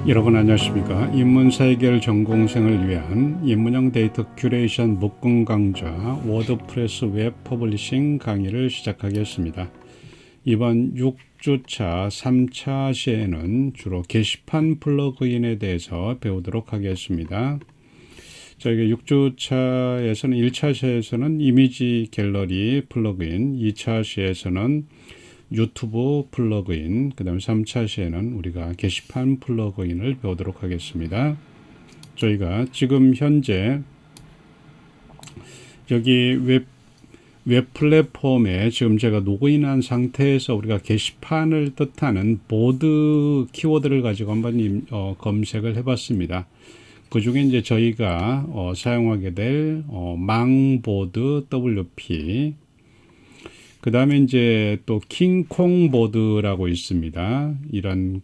여러분 안녕하십니까? 인문사 해결 전공생을 위한 인문형 데이터 큐레이션 묶음 강좌 워드프레스 웹 퍼블리싱 강의를 시작하겠습니다. 이번 6주차 3차 시에는 주로 게시판 플러그인에 대해서 배우도록 하겠습니다. 저희가 6주차에서는 1차 시에서는 이미지 갤러리 플러그인, 2차 시에서는 유튜브 플러그인, 그 다음에 3차 시에는 우리가 게시판 플러그인을 배우도록 하겠습니다. 저희가 지금 현재 여기 웹 플랫폼에 지금 제가 로그인한 상태에서 우리가 게시판을 뜻하는 보드 키워드를 가지고 한번 검색을 해봤습니다. 그 중에 이제 저희가 사용하게 될 망보드 WP, 그 다음에 이제 또 킹콩 보드라고 있습니다. 이런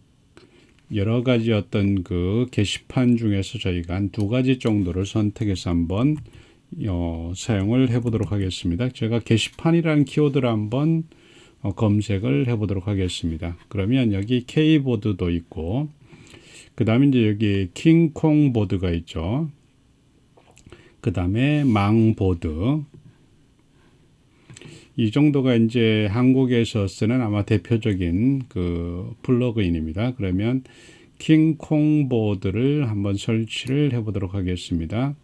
여러 가지 어떤 그 게시판 중에서 저희가 한 두 가지 정도를 선택해서 한번 사용을 해보도록 하겠습니다. 제가 게시판이라는 키워드를 한번 검색을 해보도록 하겠습니다. 그러면 여기 K보드도 있고, 그 다음에 이제 여기 킹콩 보드가 있죠. 그 다음에 망보드. 이 정도가 이제 한국에서 쓰는 아마 대표적인 그 플러그인입니다. 그러면 킹콩 보드를 한번 설치를 해보도록 하겠습니다.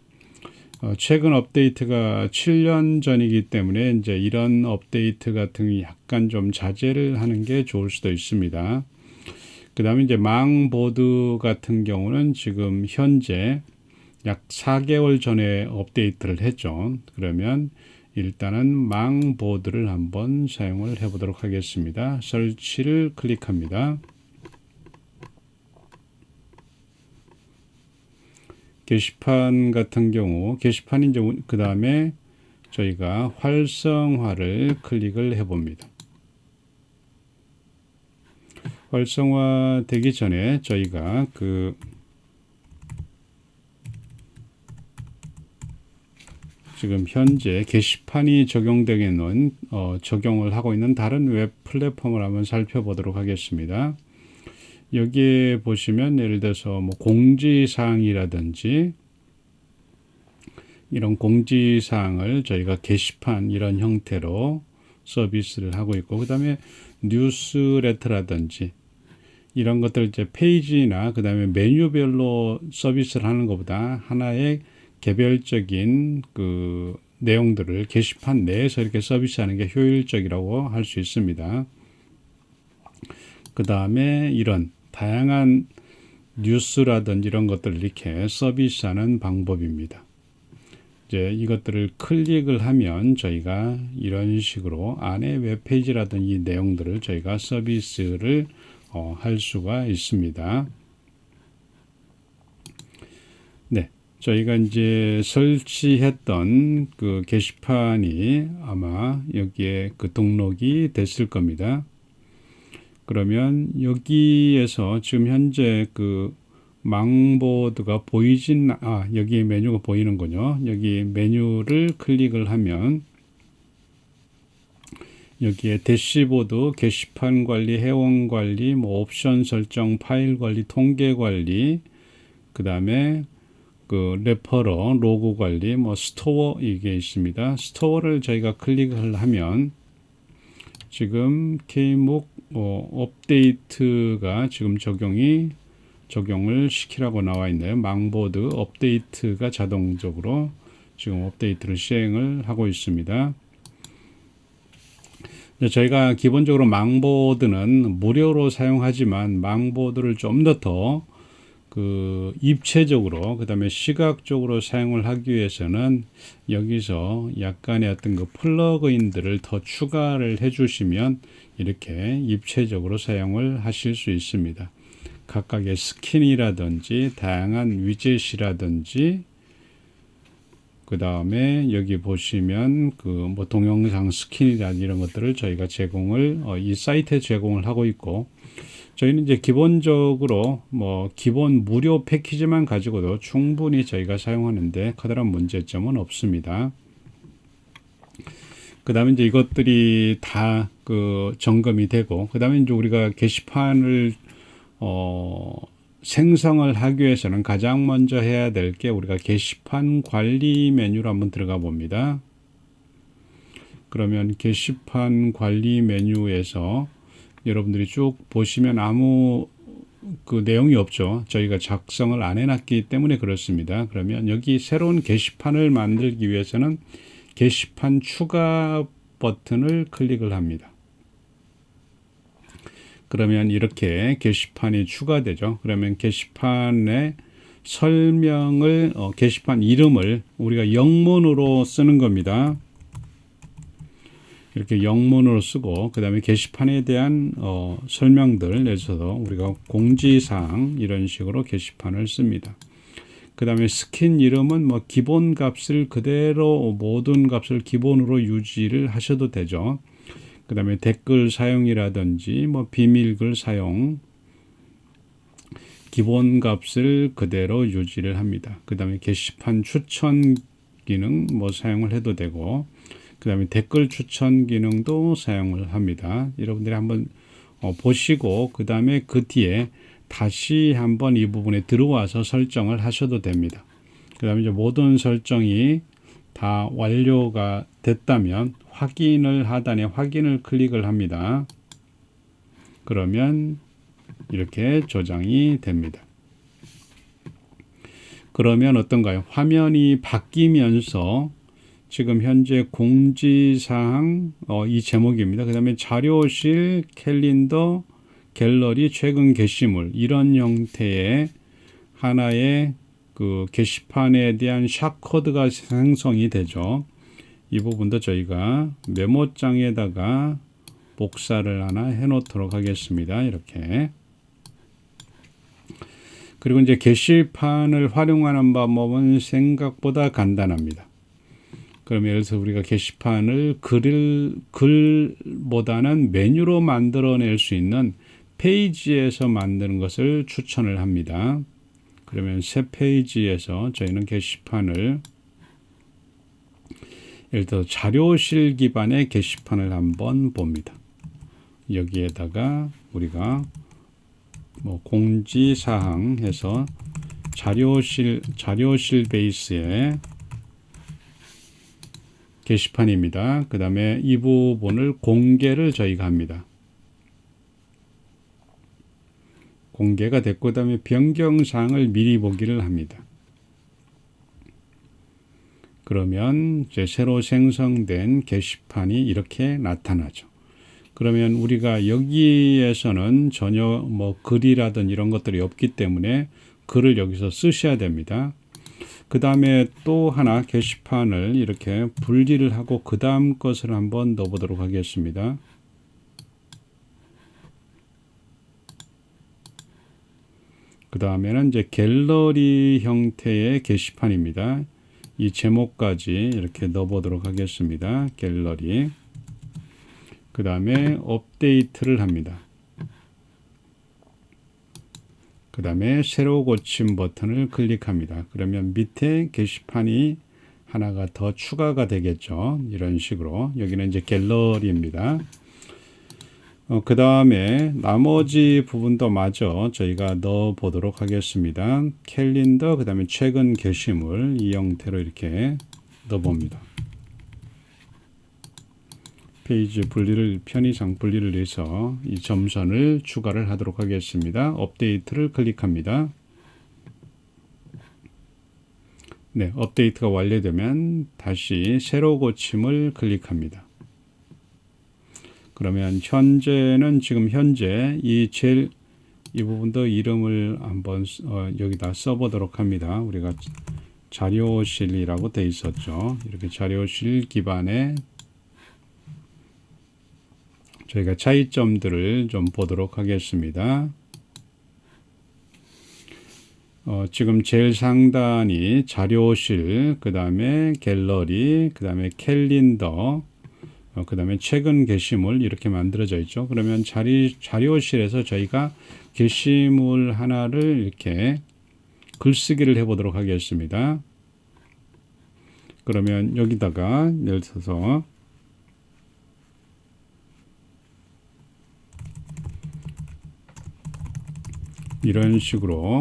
최근 업데이트가 7년 전이기 때문에 이제 이런 업데이트 같은 게 약간 좀 자제를 하는 게 좋을 수도 있습니다. 그 다음에 이제 망보드 같은 경우는 지금 현재 약 4개월 전에 업데이트를 했죠. 그러면 일단은 망보드를 한번 사용을 해보도록 하겠습니다. 설치를 클릭합니다. 게시판 같은 경우, 게시판이 이제 그 다음에 저희가 활성화를 클릭을 해봅니다. 활성화 되기 전에 저희가 지금 현재 게시판이 적용되게 있는 적용을 하고 있는 다른 웹 플랫폼을 한번 살펴보도록 하겠습니다. 여기에 보시면 예를 들어서 뭐 공지사항이라든지 이런 공지사항을 저희가 게시판 이런 형태로 서비스를 하고 있고, 그 다음에 뉴스레터라든지 이런 것들 이제 페이지나 그 다음에 메뉴별로 서비스를 하는 것보다 하나의 개별적인 그 내용들을 게시판 내에서 이렇게 서비스하는 게 효율적이라고 할 수 있습니다. 그 다음에 이런 다양한 뉴스라든지 이런 것들을 이렇게 서비스하는 방법입니다. 이제 이것들을 클릭을 하면 저희가 이런 식으로 안에 웹페이지라든지 이 내용들을 저희가 서비스를 할 수가 있습니다. 네. 저희가 이제 설치했던 그 게시판이 아마 여기에 그 등록이 됐을 겁니다. 그러면 여기에서 지금 현재 그 망보드가 여기 메뉴가 보이는군요. 여기 메뉴를 클릭을 하면 여기에 대시보드, 게시판 관리, 회원 관리, 뭐 옵션 설정, 파일 관리, 통계 관리, 그 다음에 그 레퍼러, 로고 관리, 뭐 스토어 이게 있습니다. 스토어를 저희가 클릭을 하면 지금 K목 업데이트가 지금 적용을 시키라고 나와 있네요. 망보드 업데이트가 자동적으로 지금 업데이트를 시행을 하고 있습니다. 저희가 기본적으로 망보드는 무료로 사용하지만 망보드를 좀 더 그 입체적으로 그 다음에 시각적으로 사용을 하기 위해서는 여기서 약간의 어떤 그 플러그인들을 더 추가를 해 주시면 이렇게 입체적으로 사용을 하실 수 있습니다. 각각의 스킨이라든지 다양한 위젯이라든지 그 다음에 여기 보시면 그 뭐 동영상 스킨이라든지 이런 것들을 저희가 이 사이트에 제공을 하고 있고, 저희는 이제 기본적으로 뭐 기본 무료 패키지만 가지고도 충분히 저희가 사용하는데 커다란 문제점은 없습니다. 그 다음에 이제 이것들이 다 그 점검이 되고, 그 다음에 이제 우리가 게시판을 생성을 하기 위해서는 가장 먼저 해야 될 게 우리가 게시판 관리 메뉴로 한번 들어가 봅니다. 그러면 게시판 관리 메뉴에서 여러분들이 쭉 보시면 아무 그 내용이 없죠. 저희가 작성을 안 해놨기 때문에 그렇습니다. 그러면 여기 새로운 게시판을 만들기 위해서는 게시판 추가 버튼을 클릭을 합니다. 그러면 이렇게 게시판이 추가되죠. 그러면 게시판의 설명을 게시판 이름을 우리가 영문으로 쓰는 겁니다. 이렇게 영문으로 쓰고 그 다음에 게시판에 대한 설명들, 예를 들어서 우리가 공지사항 이런 식으로 게시판을 씁니다. 그 다음에 스킨 이름은 뭐 기본 값을 그대로 모든 값을 기본으로 유지를 하셔도 되죠. 그 다음에 댓글 사용이라든지 뭐 비밀글 사용 기본 값을 그대로 유지를 합니다. 그 다음에 게시판 추천 기능 뭐 사용을 해도 되고 그 다음에 댓글 추천 기능도 사용을 합니다. 여러분들이 한번 보시고 그 다음에 그 뒤에 다시 한번 이 부분에 들어와서 설정을 하셔도 됩니다. 그 다음에 이제 모든 설정이 다 완료가 됐다면 확인을 하단에 확인을 클릭을 합니다. 그러면 이렇게 저장이 됩니다. 그러면 어떤가요? 화면이 바뀌면서 지금 현재 공지사항 이 제목입니다. 그 다음에 자료실, 캘린더, 갤러리, 최근 게시물 이런 형태의 하나의 그 게시판에 대한 샵코드가 생성이 되죠. 이 부분도 저희가 메모장에다가 복사를 하나 해 놓도록 하겠습니다. 이렇게. 그리고 이제 게시판을 활용하는 방법은 생각보다 간단합니다. 그러면 예를 들어서 우리가 게시판을 글보다는 메뉴로 만들어낼 수 있는 페이지에서 만드는 것을 추천을 합니다. 그러면 새 페이지에서 저희는 게시판을 예를 들어 자료실 기반의 게시판을 한번 봅니다. 여기에다가 우리가 뭐 공지사항 해서 자료실 베이스의 게시판입니다. 그 다음에 이 부분을 공개를 저희가 합니다. 공개가 됐고 그 다음에 변경사항을 미리 보기를 합니다. 그러면 이제 새로 생성된 게시판이 이렇게 나타나죠. 그러면 우리가 여기에서는 전혀 뭐 글이라든 이런 것들이 없기 때문에 글을 여기서 쓰셔야 됩니다. 그 다음에 또 하나 게시판을 이렇게 분리를 하고 그 다음 것을 한번 넣어보도록 하겠습니다. 그 다음에는 이제 갤러리 형태의 게시판입니다. 이 제목까지 이렇게 넣어보도록 하겠습니다. 갤러리. 그 다음에 업데이트를 합니다. 그 다음에 새로 고침 버튼을 클릭합니다. 그러면 밑에 게시판이 하나가 더 추가가 되겠죠. 이런 식으로. 여기는 이제 갤러리입니다. 그 다음에 나머지 부분도 마저 저희가 넣어 보도록 하겠습니다. 캘린더, 그 다음에 최근 게시물 이 형태로 이렇게 넣어 봅니다. 페이지 분리를 편의상 분리를 해서 이 점선을 추가를 하도록 하겠습니다. 업데이트를 클릭합니다. 네, 업데이트가 완료되면 다시 새로 고침을 클릭합니다. 그러면 현재는 지금 현재 이 부분도 이름을 한번 여기다 써보도록 합니다. 우리가 자료실이라고 돼 있었죠. 이렇게 자료실 기반의 저희가 차이점들을 좀 보도록 하겠습니다. 지금 제일 상단이 자료실, 그 다음에 갤러리, 그 다음에 캘린더, 그 다음에 최근 게시물 이렇게 만들어져 있죠. 그러면 자료실에서 저희가 게시물 하나를 이렇게 글쓰기를 해보도록 하겠습니다. 그러면 여기다가 예를 들어서 이런 식으로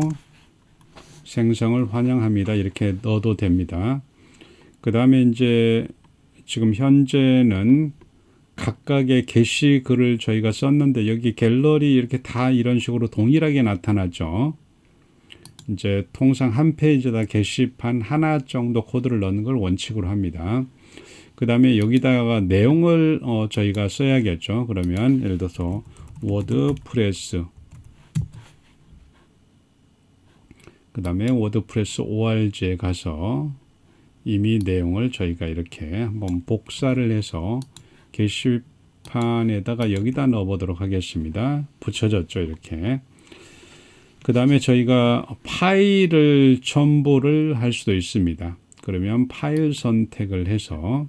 생성을 환영합니다. 이렇게 넣어도 됩니다. 그 다음에 이제 지금 현재는 각각의 게시글을 저희가 썼는데 여기 갤러리 이렇게 다 이런 식으로 동일하게 나타나죠. 이제 통상 한 페이지에다 게시판 하나 정도 코드를 넣는 걸 원칙으로 합니다. 그 다음에 여기다가 내용을 저희가 써야겠죠. 그러면 예를 들어서 워드프레스, 그 다음에 워드프레스 org에 가서 이미 내용을 저희가 이렇게 한번 복사를 해서 게시판에다가 여기다 넣어 보도록 하겠습니다. 붙여졌죠, 이렇게. 그 다음에 저희가 파일을 첨부를 할 수도 있습니다. 그러면 파일 선택을 해서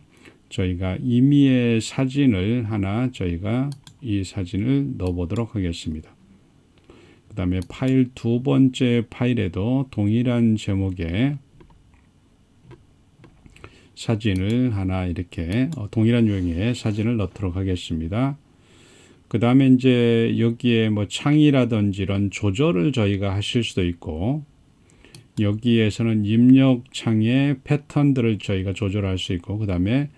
저희가 임의의 사진을 하나 저희가 이 사진을 넣어 보도록 하겠습니다. 그 다음에 파일 두 번째 파일에도 동일한 제목의 사진을 하나 이렇게 동일한 유형의 사진을 넣도록 하겠습니다. 그 다음에 이제 여기에 뭐 창이라든지 이런 조절을 저희가 하실 수도 있고, 여기에서는 입력창의 패턴들을 저희가 조절할 수 있고, 그 다음에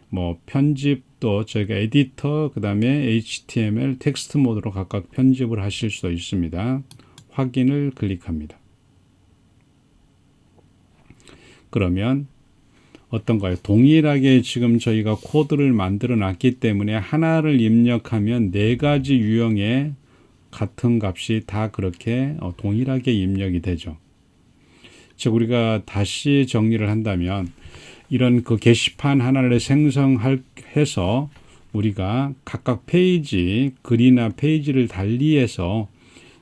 뭐 편집도 저희가 에디터, 그 다음에 HTML 텍스트 모드로 각각 편집을 하실 수도 있습니다. 확인을 클릭합니다. 그러면 어떤가요? 동일하게 지금 저희가 코드를 만들어 놨기 때문에 하나를 입력하면 네 가지 유형의 같은 값이 다 그렇게 동일하게 입력이 되죠. 즉 우리가 다시 정리를 한다면 이런 그 게시판 하나를 생성해서 우리가 각각 페이지, 글이나 페이지를 달리해서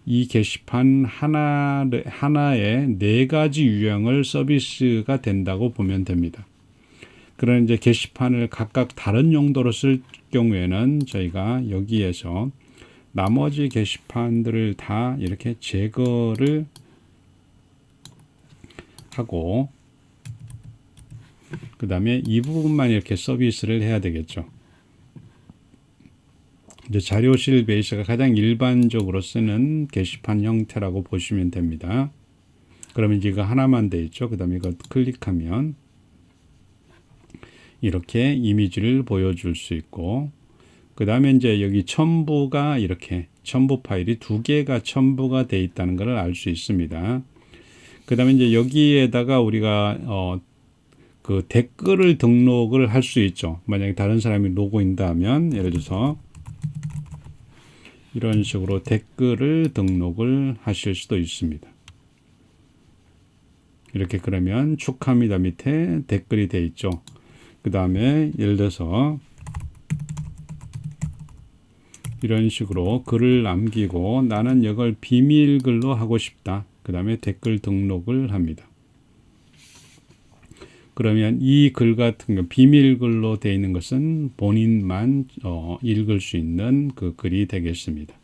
이 게시판 하나에 네 가지 유형을 서비스가 된다고 보면 됩니다. 그런 이제 게시판을 각각 다른 용도로 쓸 경우에는 저희가 여기에서 나머지 게시판들을 다 이렇게 제거를 하고 그 다음에 이 부분만 이렇게 서비스를 해야 되겠죠. 이제 자료실 베이스가 가장 일반적으로 쓰는 게시판 형태라고 보시면 됩니다. 그러면 이거 하나만 돼 있죠. 그 다음에 이거 클릭하면 이렇게 이미지를 보여줄 수 있고, 그 다음에 이제 여기 첨부가 이렇게 첨부 파일이 두 개가 첨부가 돼 있다는 것을 알 수 있습니다. 그 다음에 이제 여기에다가 우리가 그 댓글을 등록을 할 수 있죠. 만약에 다른 사람이 로그인다 하면 예를 들어서 이런 식으로 댓글을 등록을 하실 수도 있습니다. 이렇게 그러면 축하합니다 밑에 댓글이 돼 있죠. 그 다음에 예를 들어서 이런 식으로 글을 남기고 나는 이걸 비밀글로 하고 싶다. 그 다음에 댓글 등록을 합니다. 그러면 이 글 같은 거 비밀글로 되어 있는 것은 본인만 읽을 수 있는 그 글이 되겠습니다.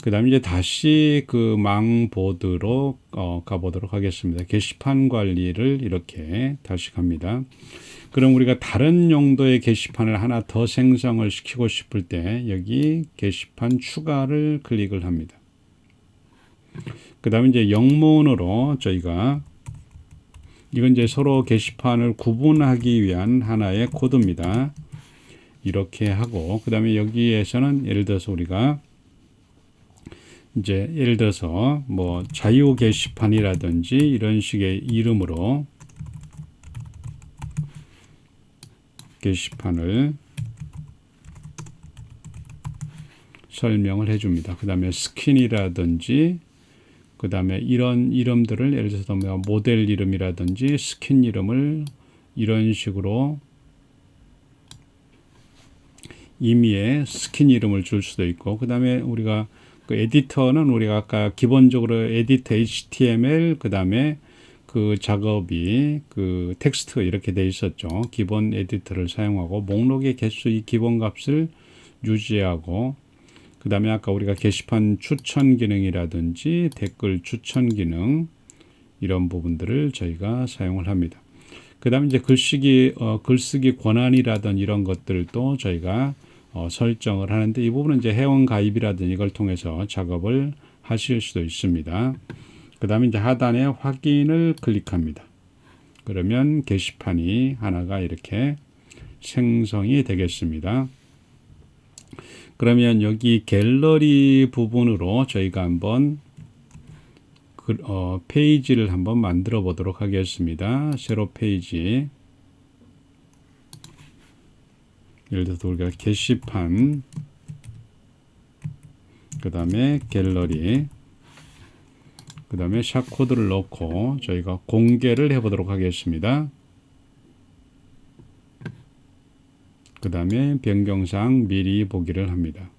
그 다음에 이제 다시 그 망보드로 가보도록 하겠습니다. 게시판 관리를 이렇게 다시 갑니다. 그럼 우리가 다른 용도의 게시판을 하나 더 생성을 시키고 싶을 때 여기 게시판 추가를 클릭을 합니다. 그 다음에 이제 영문으로 저희가 이건 이제 서로 게시판을 구분하기 위한 하나의 코드입니다. 이렇게 하고 그 다음에 여기에서는 예를 들어서 우리가 이제 예를 들어서 뭐 자유 게시판이라든지 이런 식의 이름으로 게시판을 설명을 해줍니다. 그 다음에 스킨이라든지 그 다음에 이런 이름들을 예를 들어서 모델 이름이라든지 스킨 이름을 이런 식으로 임의의 스킨 이름을 줄 수도 있고, 그 다음에 우리가 그 에디터는 우리가 아까 기본적으로 에디터 HTML 그 다음에 그 작업이 그 텍스트 이렇게 돼 있었죠. 기본 에디터를 사용하고 목록의 개수 이 기본 값을 유지하고, 그 다음에 아까 우리가 게시판 추천 기능이라든지 댓글 추천 기능 이런 부분들을 저희가 사용을 합니다. 그 다음에 이제 글쓰기 권한이라든 이런 것들도 저희가 설정을 하는데 이 부분은 이제 회원 가입이라든 이걸 통해서 작업을 하실 수도 있습니다. 그 다음에 이제 하단에 확인을 클릭합니다. 그러면 게시판이 하나가 이렇게 생성이 되겠습니다. 그러면 여기 갤러리 부분으로 저희가 한번 페이지를 한번 만들어 보도록 하겠습니다. 새로 페이지. 예를 들어서 우리가 게시판, 그 다음에 갤러리, 그 다음에 샵코드를 넣고 저희가 공개를 해 보도록 하겠습니다. 그 다음에 변경사항 미리 보기를 합니다.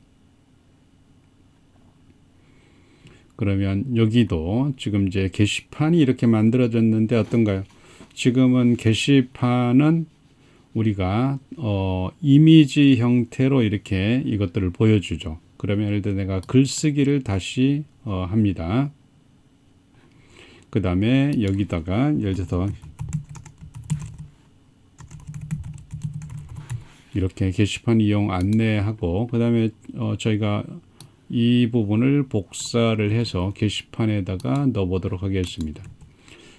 그러면 여기도 지금 이제 게시판이 이렇게 만들어졌는데 어떤가요? 지금은 게시판은 우리가 이미지 형태로 이렇게 이것들을 보여주죠. 그러면 예를 들어 내가 글쓰기를 다시 합니다. 그 다음에 여기다가 예를 들어서 이렇게 게시판 이용 안내하고 그 다음에 저희가 이 부분을 복사를 해서 게시판에다가 넣어 보도록 하겠습니다.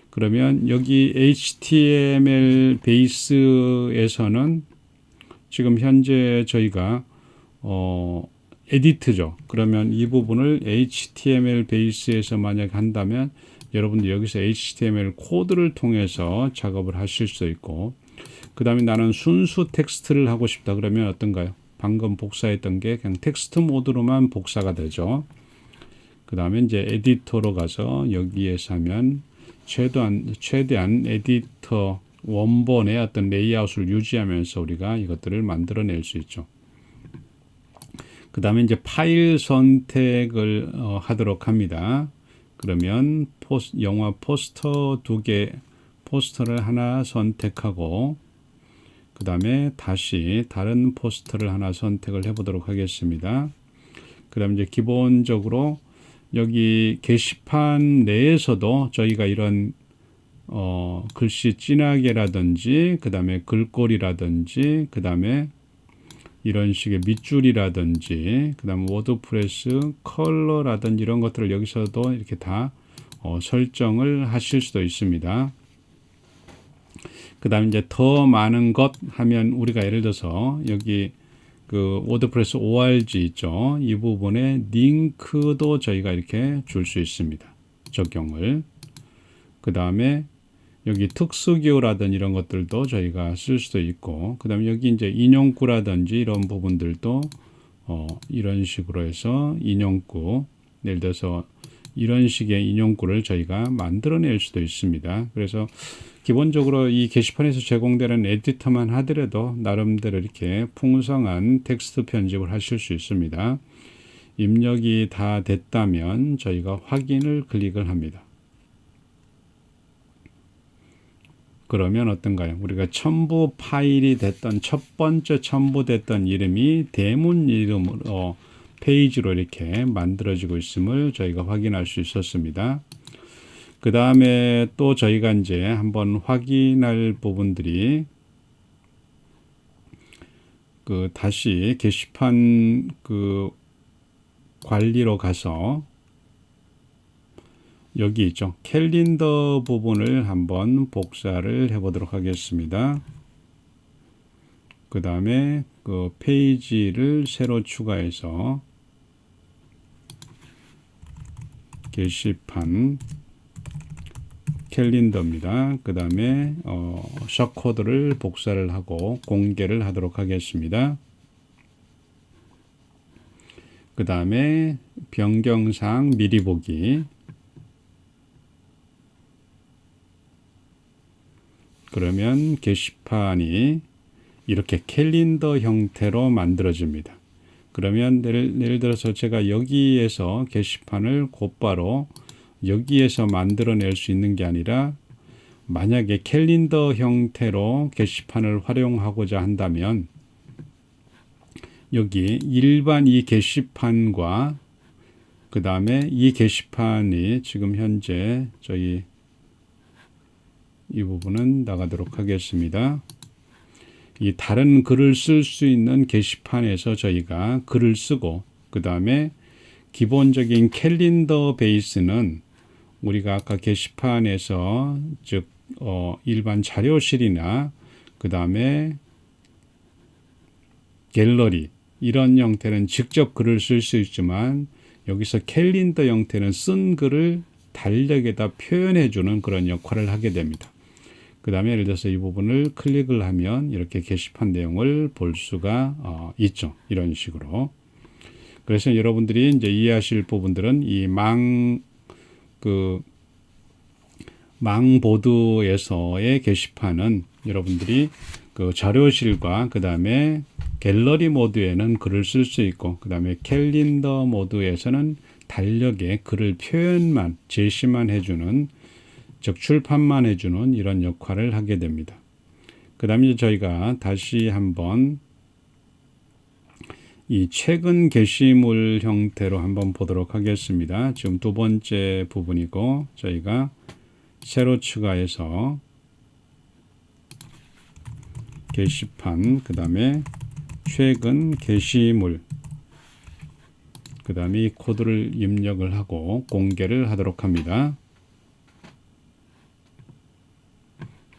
그러면 여기 HTML 베이스에서는 지금 현재 저희가 에디트죠. 그러면 이 부분을 HTML 베이스에서 만약 한다면 여러분들 여기서 HTML 코드를 통해서 작업을 하실 수 있고, 그 다음에 나는 순수 텍스트를 하고 싶다 그러면 어떤가요? 방금 복사했던 게 그냥 텍스트 모드로만 복사가 되죠. 그 다음에 이제 에디터로 가서 여기에서 하면 최대한 에디터 원본의 어떤 레이아웃을 유지하면서 우리가 이것들을 만들어낼 수 있죠. 그 다음에 이제 파일 선택을 하도록 합니다. 그러면 영화 포스터 2개, 포스터를 하나 선택하고 그 다음에 다시 다른 포스터를 하나 선택을 해 보도록 하겠습니다. 그 다음에 이제 기본적으로 여기 게시판 내에서도 저희가 이런 글씨 진하게라든지 그 다음에 글꼴이라든지 그 다음에 이런 식의 밑줄이라든지 그 다음에 워드프레스 컬러라든지 이런 것들을 여기서도 이렇게 다 설정을 하실 수도 있습니다. 그 다음에 이제 더 많은 것 하면 우리가 예를 들어서 여기 그 워드프레스 org 있죠. 이 부분에 링크도 저희가 이렇게 줄 수 있습니다. 적용을. 그 다음에 여기 특수기호라든지 이런 것들도 저희가 쓸 수도 있고, 그 다음에 여기 이제 인용구라든지 이런 부분들도 이런 식으로 해서 인용구, 예를 들어서 이런 식의 인용구를 저희가 만들어낼 수도 있습니다. 그래서 기본적으로 이 게시판에서 제공되는 에디터만 하더라도 나름대로 이렇게 풍성한 텍스트 편집을 하실 수 있습니다. 입력이 다 됐다면 저희가 확인을 클릭을 합니다. 그러면 어떤가요? 우리가 첨부 파일이 됐던 첫 번째 첨부됐던 이름이 대문 이름으로 페이지로 이렇게 만들어지고 있음을 저희가 확인할 수 있었습니다. 그 다음에 또 저희가 이제 한번 확인할 부분들이 그 다시 게시판 그 관리로 가서 여기 있죠. 캘린더 부분을 한번 복사를 해 보도록 하겠습니다. 그 다음에 그 페이지를 새로 추가해서 게시판 캘린더입니다. 그 다음에 샵코드를 복사를 하고 공개를 하도록 하겠습니다. 그 다음에 변경사항 미리 보기. 그러면 게시판이 이렇게 캘린더 형태로 만들어집니다. 그러면 예를 들어서 제가 여기에서 게시판을 곧바로 여기에서 만들어낼 수 있는 게 아니라 만약에 캘린더 형태로 게시판을 활용하고자 한다면 여기 일반 이 게시판과 그 다음에 이 게시판이 지금 현재 저희 이 부분은 나가도록 하겠습니다. 이 다른 글을 쓸 수 있는 게시판에서 저희가 글을 쓰고 그 다음에 기본적인 캘린더 베이스는 우리가 아까 게시판에서 즉 일반 자료실이나 그 다음에 갤러리 이런 형태는 직접 글을 쓸 수 있지만 여기서 캘린더 형태는 쓴 글을 달력에다 표현해 주는 그런 역할을 하게 됩니다. 그 다음에 예를 들어서 이 부분을 클릭을 하면 이렇게 게시판 내용을 볼 수가 있죠. 이런 식으로. 그래서 여러분들이 이제 이해하실 부분들은 이 망보드에서의 게시판은 여러분들이 그 자료실과 그 다음에 갤러리 모드에는 글을 쓸 수 있고 그 다음에 캘린더 모드에서는 달력에 글을 표현만 제시만 해주는 즉 출판만 해주는 이런 역할을 하게 됩니다. 그 다음에 저희가 다시 한번 이 최근 게시물 형태로 한번 보도록 하겠습니다. 지금 두 번째 부분이고 저희가 새로 추가해서 게시판 그 다음에 최근 게시물 그 다음에 이 코드를 입력을 하고 공개를 하도록 합니다.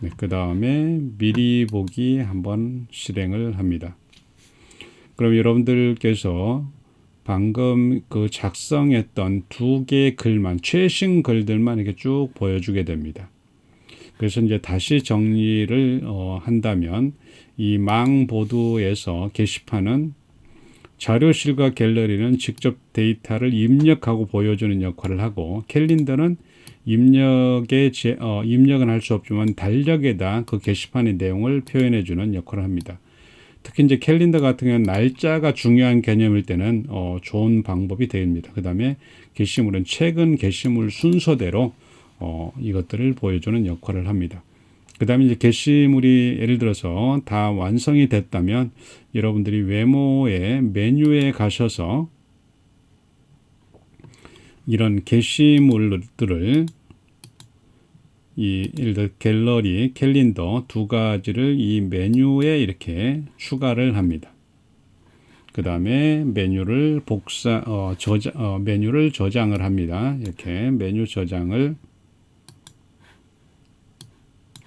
네, 그 다음에 미리 보기 한번 실행을 합니다. 그럼 여러분들께서 방금 그 작성했던 두 개의 글만 최신 글들만 이렇게 쭉 보여주게 됩니다. 그래서 이제 다시 정리를 한다면 이 망보드에서 게시판은 자료실과 갤러리는 직접 데이터를 입력하고 보여주는 역할을 하고 캘린더는 입력은 할 수 없지만 달력에다 그 게시판의 내용을 표현해 주는 역할을 합니다. 특히 이제 캘린더 같은 경우는 날짜가 중요한 개념일 때는 좋은 방법이 됩니다. 그 다음에 게시물은 최근 게시물 순서대로 이것들을 보여주는 역할을 합니다. 그 다음에 이제 게시물이 예를 들어서 다 완성이 됐다면 여러분들이 외모의 메뉴에 가셔서 이런 게시물들을 예를 들어 갤러리, 캘린더 두 가지를 이 메뉴에 이렇게 추가를 합니다. 그 다음에 메뉴를 메뉴를 저장을 합니다. 이렇게 메뉴 저장을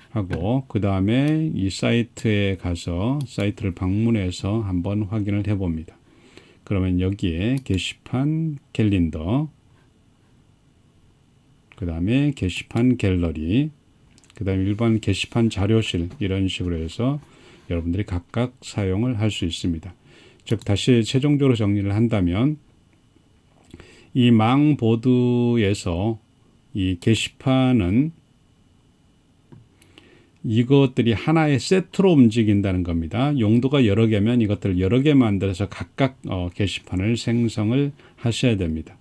하고 그 다음에 이 사이트에 가서 사이트를 방문해서 한번 확인을 해 봅니다. 그러면 여기에 게시판 캘린더 그 다음에 게시판 갤러리 그 다음에 일반 게시판 자료실 이런 식으로 해서 여러분들이 각각 사용을 할 수 있습니다. 즉 다시 최종적으로 정리를 한다면 이 망보드에서 이 게시판은 이것들이 하나의 세트로 움직인다는 겁니다. 용도가 여러 개면 이것들을 여러 개 만들어서 각각 게시판을 생성을 하셔야 됩니다.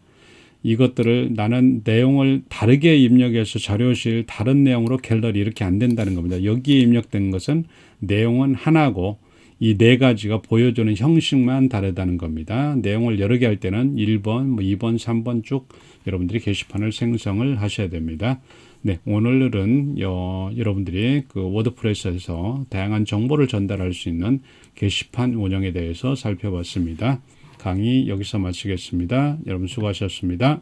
이것들을 나는 내용을 다르게 입력해서 자료실 다른 내용으로 갤러리 이렇게 안 된다는 겁니다. 여기에 입력된 것은 내용은 하나고 이 네 가지가 보여주는 형식만 다르다는 겁니다. 내용을 여러 개 할 때는 1번, 2번, 3번 쭉 여러분들이 게시판을 생성을 하셔야 됩니다. 네, 오늘은 여러분들이 그 워드프레스에서 다양한 정보를 전달할 수 있는 게시판 운영에 대해서 살펴봤습니다. 강의 여기서 마치겠습니다. 여러분 수고하셨습니다.